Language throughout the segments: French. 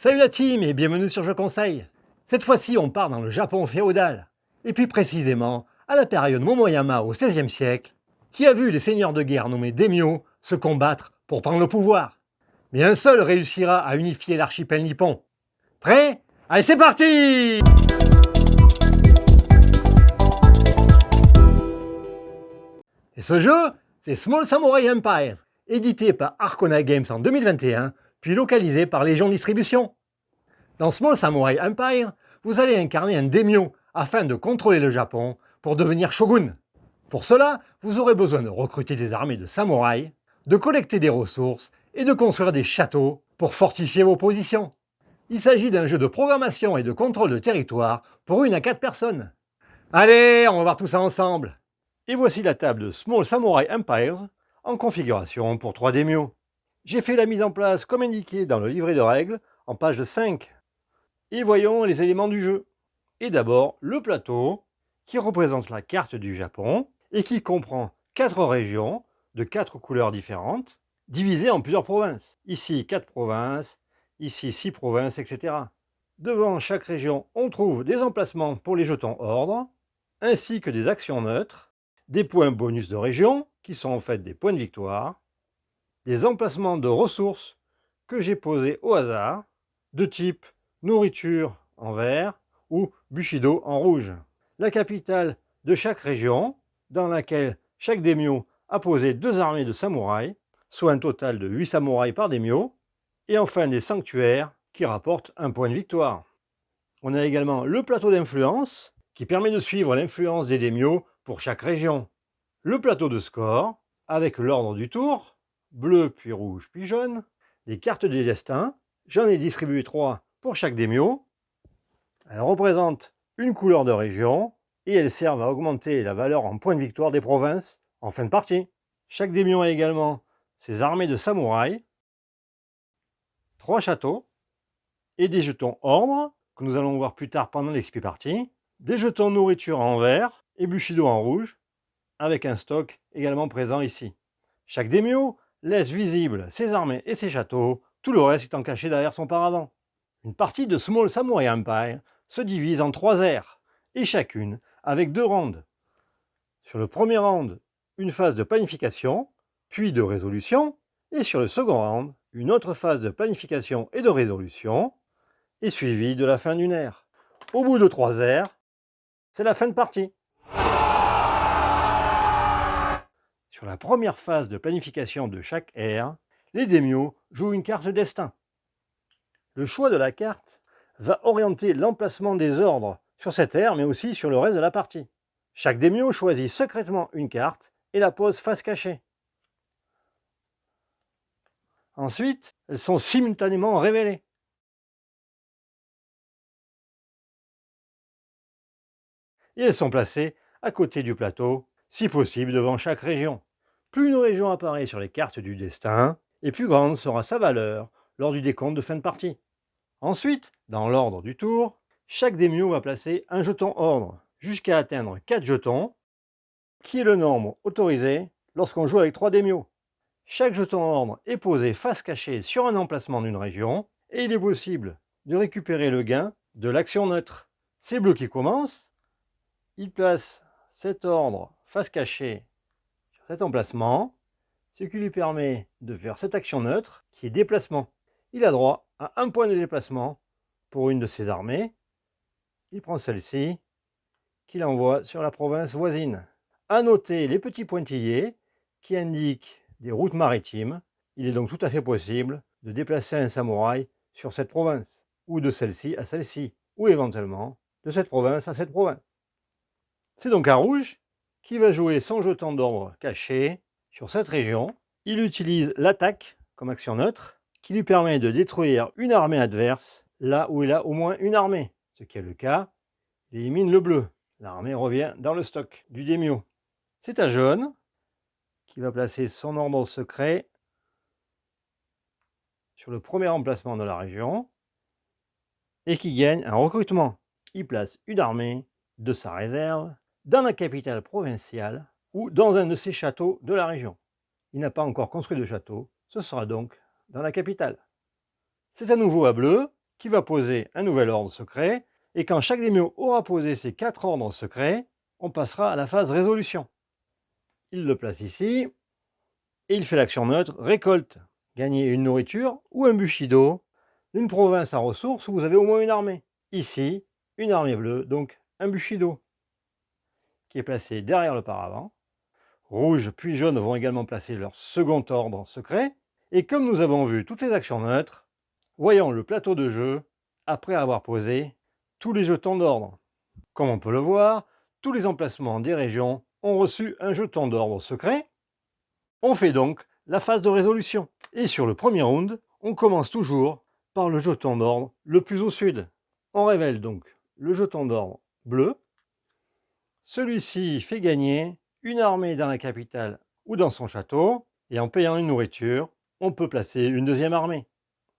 Salut la team et bienvenue sur Je Conseille. Cette fois-ci, on part dans le Japon féodal, et plus précisément à la période Momoyama au XVIe siècle, qui a vu les seigneurs de guerre nommés daimyo se combattre pour prendre le pouvoir. Mais un seul réussira à unifier l'archipel nippon. Prêt? Allez, c'est parti! Et ce jeu, c'est Small Samurai Empire, édité par Arcona Games en 2021, puis localisé par Légion Distribution. Dans Small Samurai Empire, vous allez incarner un daimyo afin de contrôler le Japon pour devenir shogun. Pour cela, vous aurez besoin de recruter des armées de samouraïs, de collecter des ressources et de construire des châteaux pour fortifier vos positions. Il s'agit d'un jeu de programmation et de contrôle de territoire pour 1 à 4 personnes. Allez, on va voir tout ça ensemble. Et voici la table de Small Samurai Empires en configuration pour 3 daimyo. J'ai fait la mise en place comme indiqué dans le livret de règles en page 5. Et voyons les éléments du jeu. Et d'abord, le plateau, qui représente la carte du Japon, et qui comprend 4 régions de 4 couleurs différentes, divisées en plusieurs provinces. Ici, 4 provinces, ici 6 provinces, etc. Devant chaque région, on trouve des emplacements pour les jetons ordre, ainsi que des actions neutres, des points bonus de région, qui sont en fait des points de victoire, des emplacements de ressources que j'ai posés au hasard, de type nourriture en vert ou bushido en rouge. La capitale de chaque région, dans laquelle chaque daimyo a posé 2 armées de samouraïs, soit un total de 8 samouraïs par daimyo, et enfin des sanctuaires qui rapportent 1 point de victoire. On a également le plateau d'influence, qui permet de suivre l'influence des daimyo pour chaque région. Le plateau de score, avec l'ordre du tour, bleu puis rouge puis jaune, les cartes des destins, j'en ai distribué 3 pour chaque daimyo. Elles représentent une couleur de région et elles servent à augmenter la valeur en points de victoire des provinces en fin de partie. Chaque daimyo a également ses armées de samouraïs, 3 châteaux et des jetons ordre que nous allons voir plus tard pendant l'XP partie, des jetons nourriture en vert et bushido en rouge, avec un stock également présent ici. Chaque daimyo laisse visible ses armées et ses châteaux, tout le reste étant caché derrière son paravent. Une partie de Small Samurai Empire se divise en 3 aires, et chacune avec 2 rounds. Sur le premier round, une phase de planification, puis de résolution, et sur le second round, une autre phase de planification et de résolution, et suivie de la fin d'une ère. Au bout de 3 aires, c'est la fin de partie. Sur la première phase de planification de chaque ère, les daimyo jouent une carte destin. Le choix de la carte va orienter l'emplacement des ordres sur cette ère, mais aussi sur le reste de la partie. Chaque daimyo choisit secrètement une carte et la pose face cachée. Ensuite, elles sont simultanément révélées. Et elles sont placées à côté du plateau, si possible devant chaque région. Plus une région apparaît sur les cartes du destin, et plus grande sera sa valeur lors du décompte de fin de partie. Ensuite, dans l'ordre du tour, chaque daimyo va placer un jeton ordre, jusqu'à atteindre 4 jetons, qui est le nombre autorisé lorsqu'on joue avec 3 daimyo. Chaque jeton ordre est posé face cachée sur un emplacement d'une région, et il est possible de récupérer le gain de l'action neutre. C'est bleu qui commence, il place cet ordre face cachée sur cet emplacement, ce qui lui permet de faire cette action neutre, qui est déplacement. Il a droit à 1 point de déplacement pour une de ses armées. Il prend celle-ci, qu'il envoie sur la province voisine. À noter les petits pointillés qui indiquent des routes maritimes. Il est donc tout à fait possible de déplacer un samouraï sur cette province, ou de celle-ci à celle-ci, ou éventuellement de cette province à cette province. C'est donc un rouge qui va jouer son jeton d'ordre caché sur cette région. Il utilise l'attaque comme action neutre, qui lui permet de détruire une armée adverse là où il a au moins une armée. Ce qui est le cas, il élimine le bleu. L'armée revient dans le stock du daimyo. C'est un jaune qui va placer son ordre secret sur le premier emplacement de la région et qui gagne un recrutement. Il place une armée de sa réserve dans la capitale provinciale ou dans un de ses châteaux de la région. Il n'a pas encore construit de château, ce sera donc dans la capitale. C'est à nouveau à bleu qui va poser un nouvel ordre secret, et quand chaque daimyo aura posé ses 4 ordres secrets, on passera à la phase résolution. Il le place ici, et il fait l'action neutre récolte. Gagner une nourriture ou un bushido, une province à ressources où vous avez au moins une armée. Ici, une armée bleue, donc un bushido, qui est placé derrière le paravent. Rouge puis jaune vont également placer leur second ordre secret. Et comme nous avons vu toutes les actions neutres, voyons le plateau de jeu après avoir posé tous les jetons d'ordre. Comme on peut le voir, tous les emplacements des régions ont reçu un jeton d'ordre secret. On fait donc la phase de résolution. Et sur le premier round, on commence toujours par le jeton d'ordre le plus au sud. On révèle donc le jeton d'ordre bleu. Celui-ci fait gagner une armée dans la capitale ou dans son château, et en payant une nourriture, on peut placer une deuxième armée.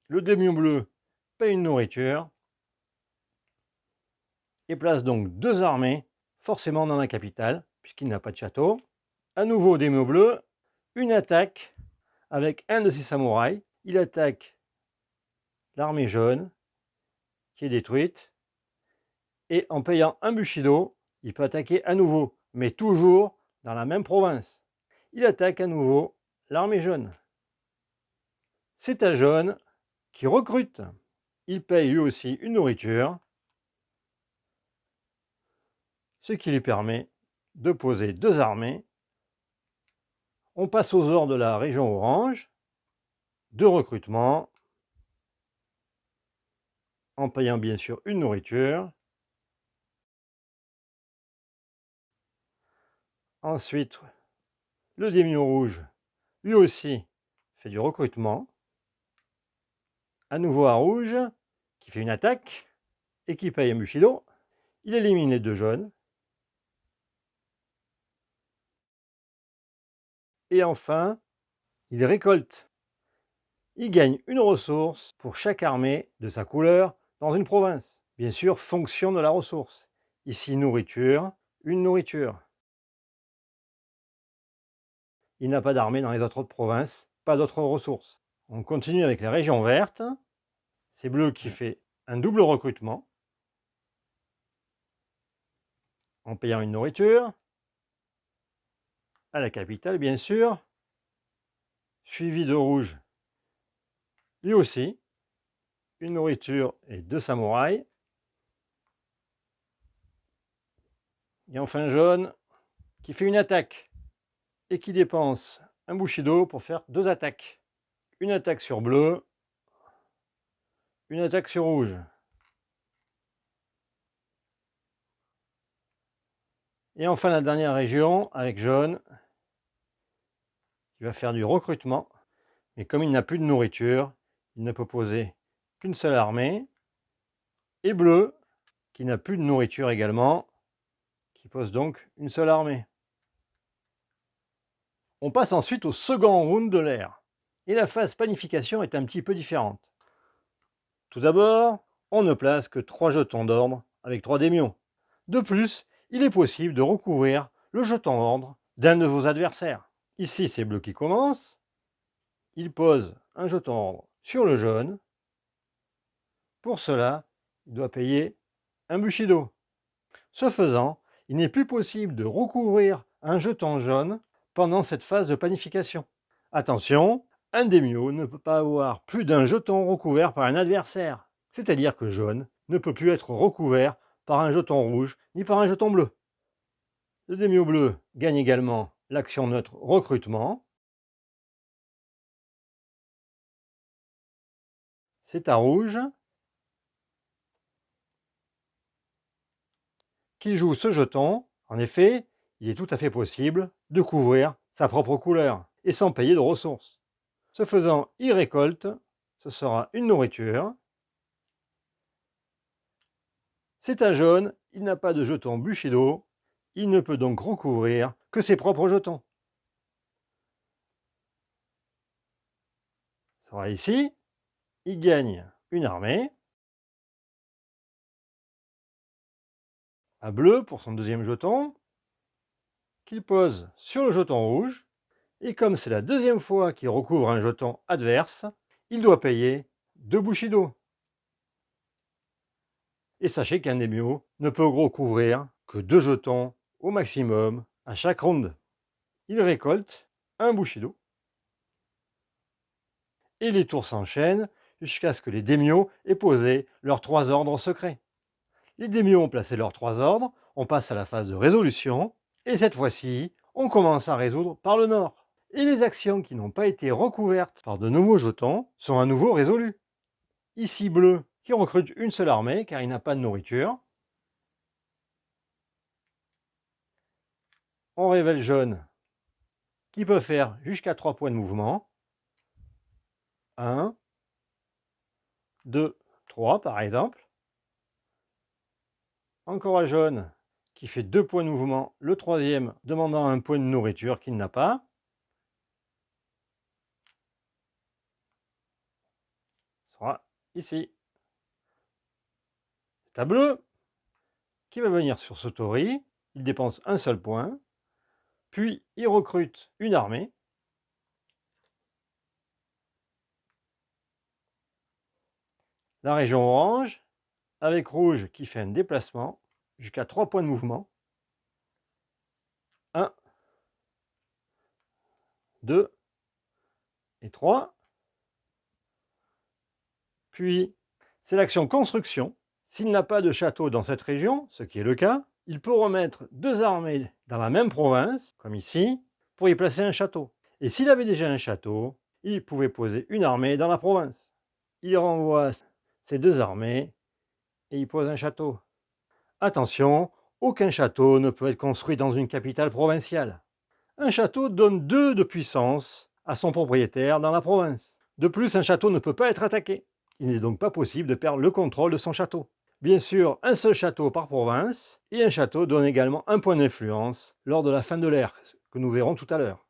Le daimyo bleu paye une nourriture et place donc 2 armées forcément dans la capitale, puisqu'il n'a pas de château. À nouveau daimyo bleu, une attaque avec un de ses samouraïs. Il attaque l'armée jaune, qui est détruite, et en payant un bushido, il peut attaquer à nouveau, mais toujours dans la même province. Il attaque à nouveau l'armée jaune. C'est un jaune qui recrute. Il paye lui aussi une nourriture, ce qui lui permet de poser 2 armées. On passe aux ordres de la région orange, de recrutement, en payant bien sûr une nourriture. Ensuite, le daimyo rouge, lui aussi, fait du recrutement. À nouveau à rouge, qui fait une attaque et qui paye un bushido. Il élimine les 2 jaunes. Et enfin, il récolte. Il gagne une ressource pour chaque armée de sa couleur dans une province. Bien sûr, fonction de la ressource. Ici, nourriture, une nourriture. Il n'a pas d'armée dans les autres provinces, pas d'autres ressources. On continue avec les régions vertes. C'est bleu qui fait un double recrutement en payant une nourriture à la capitale, bien sûr, suivi de rouge, lui aussi, une nourriture et 2 samouraïs. Et enfin jaune, qui fait une attaque et qui dépense un bushido pour faire 2 attaques. Une attaque sur bleu, une attaque sur rouge. Et enfin la dernière région, avec jaune, qui va faire du recrutement. Mais comme il n'a plus de nourriture, il ne peut poser qu'une seule armée. Et bleu, qui n'a plus de nourriture également, qui pose donc une seule armée. On passe ensuite au second round de l'ère. Et la phase panification est un petit peu différente. Tout d'abord, on ne place que 3 jetons d'ordre avec 3 daimyos. De plus, il est possible de recouvrir le jeton ordre d'un de vos adversaires. Ici, c'est bleu qui commence. Il pose un jeton ordre sur le jaune. Pour cela, il doit payer un bushido. Ce faisant, il n'est plus possible de recouvrir un jeton jaune pendant cette phase de panification. Attention, un daimyo ne peut pas avoir plus d'un jeton recouvert par un adversaire. C'est-à-dire que jaune ne peut plus être recouvert par un jeton rouge ni par un jeton bleu. Le daimyo bleu gagne également l'action neutre recrutement. C'est à rouge qui joue ce jeton. En effet, il est tout à fait possible de couvrir sa propre couleur et sans payer de ressources. Ce faisant, il récolte, ce sera une nourriture. C'est un jaune, il n'a pas de jeton bushido, il ne peut donc recouvrir que ses propres jetons. Ça sera ici, il gagne une armée. À bleu pour son deuxième jeton, qu'il pose sur le jeton rouge. Et comme c'est la deuxième fois qu'il recouvre un jeton adverse, il doit payer 2 bushido. Et sachez qu'un Demio ne peut recouvrir que 2 jetons au maximum à chaque ronde. Il récolte un Bushido. Et les tours s'enchaînent jusqu'à ce que les Demio aient posé leurs 3 ordres secrets. Les Demio ont placé leurs 3 ordres, on passe à la phase de résolution, et cette fois-ci, on commence à résoudre par le nord. Et les actions qui n'ont pas été recouvertes par de nouveaux jetons sont à nouveau résolues. Ici bleu, qui recrute une seule armée car il n'a pas de nourriture. On révèle jaune, qui peut faire jusqu'à 3 points de mouvement. 1, 2, 3 par exemple. Encore un jaune qui fait 2 points de mouvement, le troisième demandant un point de nourriture qu'il n'a pas. Sera ici. C'est à bleu qui va venir sur ce tori. Il dépense un seul point. Puis il recrute une armée. La région orange, avec rouge qui fait un déplacement jusqu'à 3 points de mouvement. 1, 2 et 3. Puis, c'est l'action construction. S'il n'a pas de château dans cette région, ce qui est le cas, il peut remettre 2 armées dans la même province, comme ici, pour y placer un château. Et s'il avait déjà un château, il pouvait poser une armée dans la province. Il renvoie ces 2 armées et il pose un château. Attention, aucun château ne peut être construit dans une capitale provinciale. Un château donne 2 de puissance à son propriétaire dans la province. De plus, un château ne peut pas être attaqué. Il n'est donc pas possible de perdre le contrôle de son château. Bien sûr, un seul château par province, et un château donne également un point d'influence lors de la fin de l'ère, que nous verrons tout à l'heure.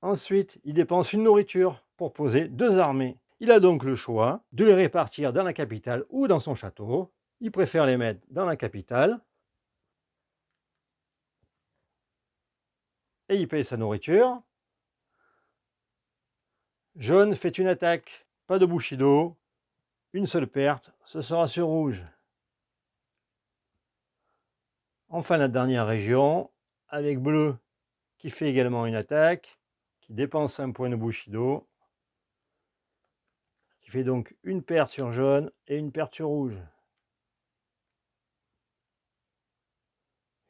Ensuite, il dépense une nourriture pour poser 2 armées. Il a donc le choix de les répartir dans la capitale ou dans son château. Il préfère les mettre dans la capitale. Et il paye sa nourriture. Jaune fait une attaque, pas de Bushido, une seule perte, ce sera sur rouge. Enfin la dernière région, avec bleu qui fait également une attaque, qui dépense un point de Bushido, qui fait donc une perte sur jaune et une perte sur rouge.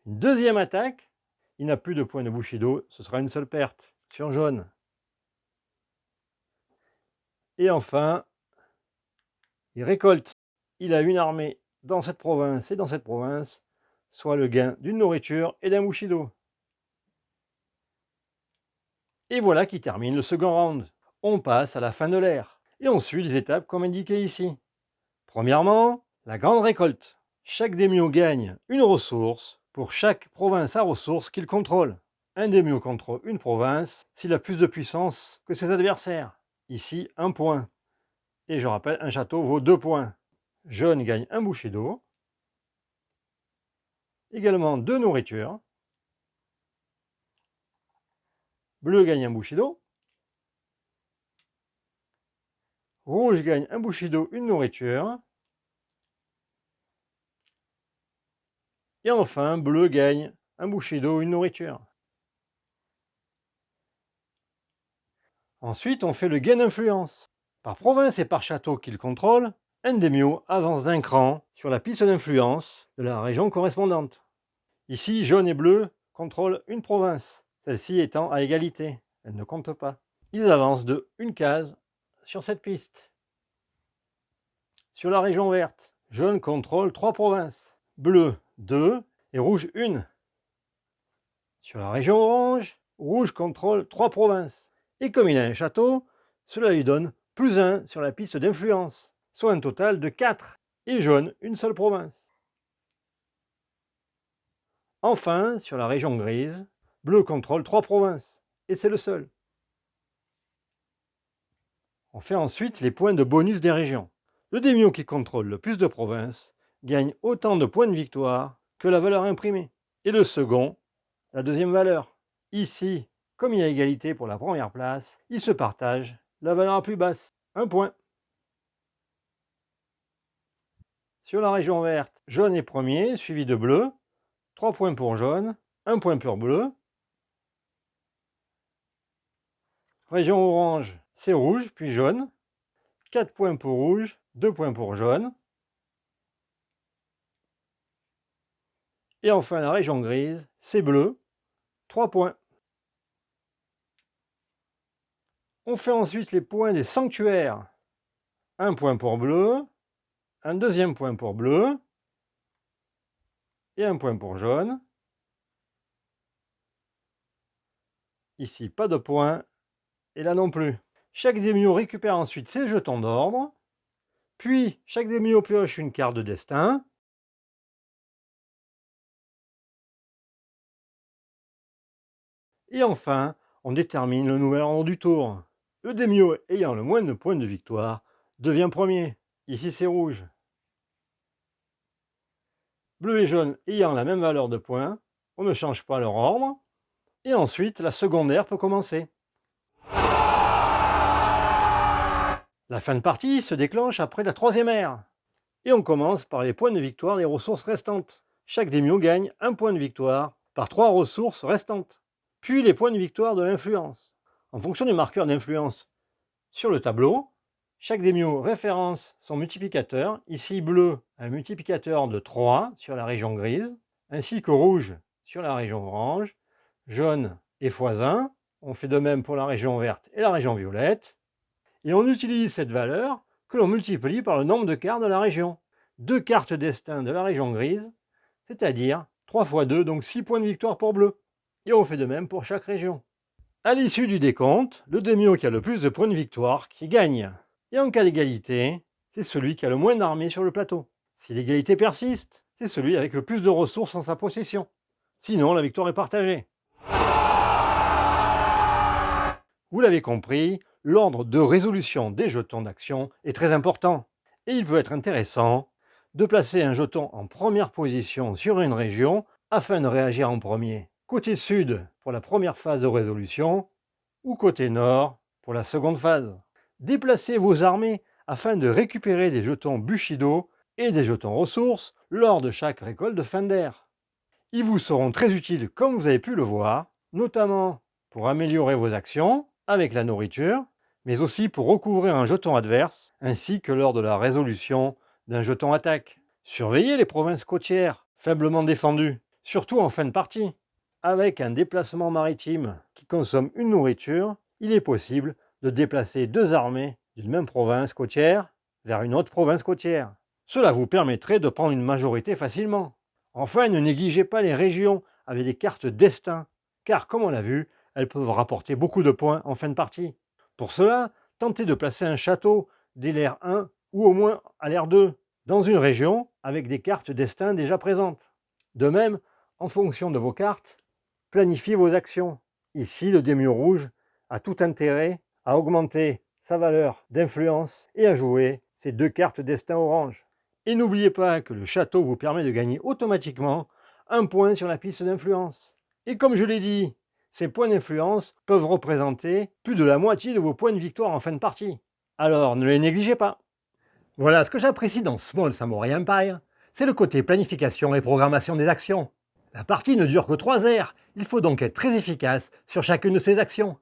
Une deuxième attaque, il n'a plus de point de Bushido, ce sera une seule perte sur jaune. Et enfin, il récolte. Il a une armée dans cette province et dans cette province, soit le gain d'une nourriture et d'un Bushido. Et voilà qui termine le second round. On passe à la fin de l'ère. Et on suit les étapes comme indiqué ici. Premièrement, la grande récolte. Chaque daimyo gagne une ressource pour chaque province à ressources qu'il contrôle. Un daimyo contrôle une province s'il a plus de puissance que ses adversaires. Ici, 1 point. Et je rappelle, un château vaut 2 points. Jaune gagne un Bushido. Également 2 nourritures. Bleu gagne un Bushido. Rouge gagne un Bushido, une nourriture. Et enfin, bleu gagne un Bushido, une nourriture. Ensuite, on fait le gain d'influence. Par province et par château qu'il contrôle, un daimyo avance d'un cran sur la piste d'influence de la région correspondante. Ici, jaune et bleu contrôlent une province, celle-ci étant à égalité, elle ne compte pas. Ils avancent de une case sur cette piste. Sur la région verte, jaune contrôle 3 provinces, bleu 2 et rouge 1. Sur la région orange, rouge contrôle 3 provinces. Et comme il a un château, cela lui donne +1 sur la piste d'influence, soit un total de 4. Et jaune, une seule province. Enfin, sur la région grise, bleu contrôle 3 provinces, et c'est le seul. On fait ensuite les points de bonus des régions. Le daimyo qui contrôle le plus de provinces gagne autant de points de victoire que la valeur imprimée. Et le second, la deuxième valeur. Ici, comme il y a égalité pour la première place, ils se partagent la valeur la plus basse, 1 point. Sur la région verte, jaune est premier, suivi de bleu. 3 points pour jaune, 1 point pour bleu. Région orange, c'est rouge, puis jaune. 4 points pour rouge, 2 points pour jaune. Et enfin, la région grise, c'est bleu, 3 points. On fait ensuite les points des sanctuaires. 1 point pour bleu, un deuxième point pour bleu, et 1 point pour jaune. Ici, pas de point, et là non plus. Chaque démio récupère ensuite ses jetons d'ordre, puis chaque démio pioche une carte de destin. Et enfin, on détermine le nouvel ordre du tour. Le démio ayant le moins de points de victoire devient premier. Ici, c'est rouge. Bleu et jaune ayant la même valeur de points, on ne change pas leur ordre. Et ensuite, la secondaire peut commencer. La fin de partie se déclenche après la troisième ère. Et on commence par les points de victoire des ressources restantes. Chaque démio gagne 1 point de victoire par 3 ressources restantes. Puis les points de victoire de l'influence. En fonction du marqueur d'influence sur le tableau, chaque démio référence son multiplicateur. Ici bleu, un multiplicateur de 3 sur la région grise, ainsi que rouge sur la région orange, jaune et x1. On fait de même pour la région verte et la région violette. Et on utilise cette valeur que l'on multiplie par le nombre de cartes de la région. 2 cartes destin de la région grise, c'est-à-dire 3 x 2, donc 6 points de victoire pour bleu. Et on fait de même pour chaque région. À l'issue du décompte, le démio qui a le plus de points de victoire qui gagne. Et en cas d'égalité, c'est celui qui a le moins d'armées sur le plateau. Si l'égalité persiste, c'est celui avec le plus de ressources en sa possession. Sinon, la victoire est partagée. Vous l'avez compris, l'ordre de résolution des jetons d'action est très important. Et il peut être intéressant de placer un jeton en première position sur une région afin de réagir en premier. Côté sud pour la première phase de résolution ou côté nord pour la seconde phase. Déplacez vos armées afin de récupérer des jetons Bushido et des jetons ressources lors de chaque récolte de fin d'ère. Ils vous seront très utiles comme vous avez pu le voir, notamment pour améliorer vos actions avec la nourriture, mais aussi pour recouvrir un jeton adverse, ainsi que lors de la résolution d'un jeton attaque. Surveillez les provinces côtières, faiblement défendues, surtout en fin de partie. Avec un déplacement maritime qui consomme une nourriture, il est possible de déplacer 2 armées d'une même province côtière vers une autre province côtière. Cela vous permettrait de prendre une majorité facilement. Enfin, ne négligez pas les régions avec des cartes destin, car comme on l'a vu, elles peuvent rapporter beaucoup de points en fin de partie. Pour cela, tentez de placer un château dès l'ère 1 ou au moins à l'ère 2 dans une région avec des cartes destin déjà présentes. De même, en fonction de vos cartes, planifiez vos actions. Ici, le démio rouge a tout intérêt à augmenter sa valeur d'influence et à jouer ces 2 cartes destin orange. Et n'oubliez pas que le château vous permet de gagner automatiquement 1 point sur la piste d'influence. Et comme je l'ai dit, ces points d'influence peuvent représenter plus de la moitié de vos points de victoire en fin de partie. Alors ne les négligez pas. Voilà, ce que j'apprécie dans Small Samurai Empire, c'est le côté planification et programmation des actions. La partie ne dure que 3 ères, il faut donc être très efficace sur chacune de ces actions.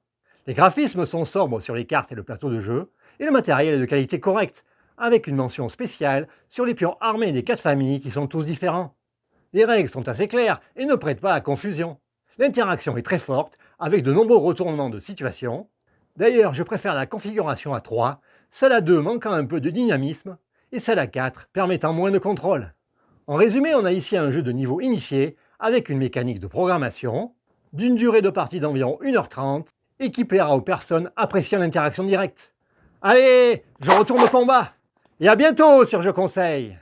Les graphismes sont sobres sur les cartes et le plateau de jeu, et le matériel est de qualité correcte, avec une mention spéciale sur les pions armés des 4 familles qui sont tous différents. Les règles sont assez claires et ne prêtent pas à confusion. L'interaction est très forte, avec de nombreux retournements de situation. D'ailleurs, je préfère la configuration à 3, celle à 2 manquant un peu de dynamisme, et celle à 4 permettant moins de contrôle. En résumé, on a ici un jeu de niveau initié, avec une mécanique de programmation, d'une durée de partie d'environ 1h30, et qui plaira aux personnes appréciant l'interaction directe. Allez, je retourne au combat, et à bientôt sur Je Conseille.